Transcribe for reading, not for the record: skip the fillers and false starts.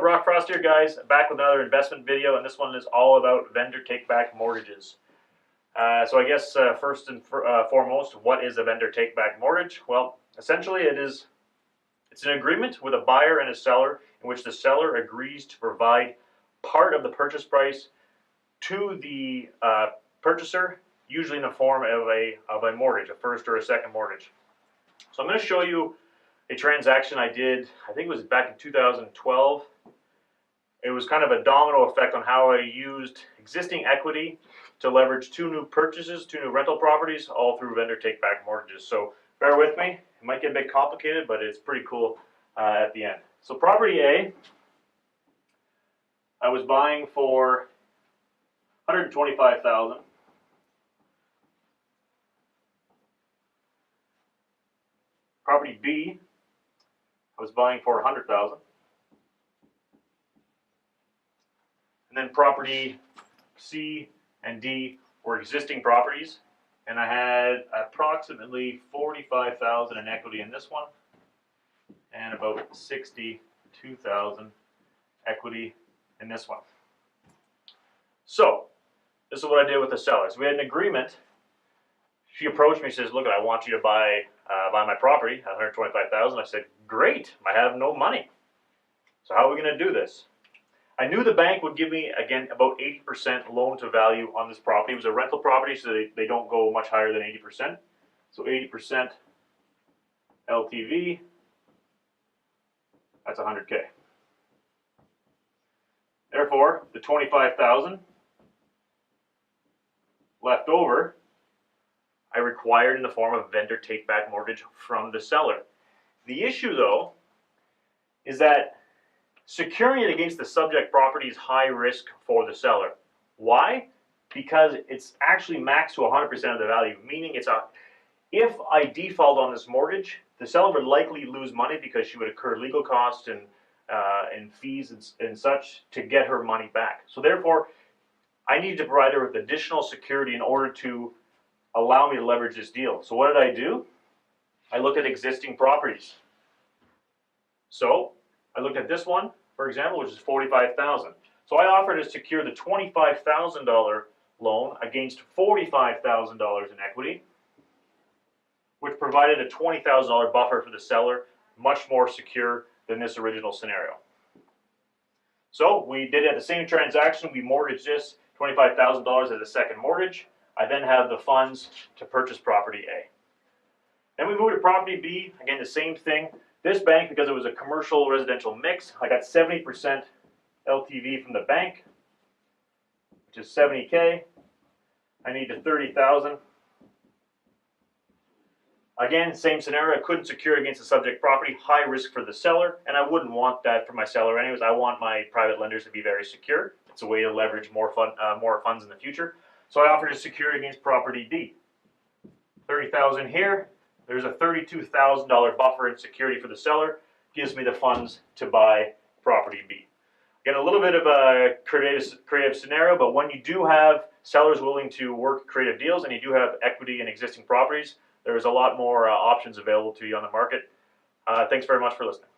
up? Rock Frost here, guys. Back with another investment video, and this one is all about vendor take-back mortgages. So I guess first and foremost, what is a vendor take-back mortgage? Well, essentially it's an agreement with a buyer and a seller in which the seller agrees to provide part of the purchase price to the purchaser, usually in the form of a mortgage, a first or a second mortgage. So I'm going to show you a transaction I did, I think it was back in 2012. It was kind of a domino effect on how I used existing equity to leverage two new purchases, two new rental properties, all through vendor take-back mortgages. So bear with me. It might get a bit complicated, but it's pretty cool at the end. So property A, I was buying for $125,000. Property B, I was buying for $100,000. And then property C and D were existing properties, and I had approximately $45,000 in equity in this one, and about $62,000 equity in this one. So this is what I did with the sellers. We had an agreement. She approached me and says, "Look, I want you to buy my property at $125,000." I said, "Great, I have no money. So how are we going to do this?" I knew the bank would give me, again, about 80% loan to value on this property. It was a rental property, so they don't go much higher than 80%. So 80% LTV, that's 100K. Therefore, the $25,000 left over, I required in the form of a vendor take-back mortgage from the seller. The issue, though, is that securing it against the subject property is high risk for the seller. Why? Because it's actually maxed to 100% of the value, meaning if I default on this mortgage, the seller would likely lose money because she would incur legal costs and fees and such to get her money back. So therefore, I needed to provide her with additional security in order to allow me to leverage this deal. So what did I do? I looked at existing properties. So I looked at this one, for example, which is $45,000. So I offered to secure the $25,000 loan against $45,000 in equity, which provided a $20,000 buffer for the seller, much more secure than this original scenario. So we did at the same transaction, we mortgaged this $25,000 as a second mortgage. I then have the funds to purchase property A. Then we moved to property B, again the same thing. This bank, because it was a commercial residential mix, I got 70% LTV from the bank, which is 70K. I needed $30,000. Again, same scenario, I couldn't secure against the subject property, high risk for the seller, and I wouldn't want that for my seller anyways. I want my private lenders to be very secure. It's a way to leverage more funds in the future. So I offered to secure against property D. $30,000 here. There's a $32,000 buffer in security for the seller. Gives me the funds to buy property B. Again, a little bit of a creative scenario, but when you do have sellers willing to work creative deals and you do have equity in existing properties, there's a lot more options available to you on the market. Thanks very much for listening.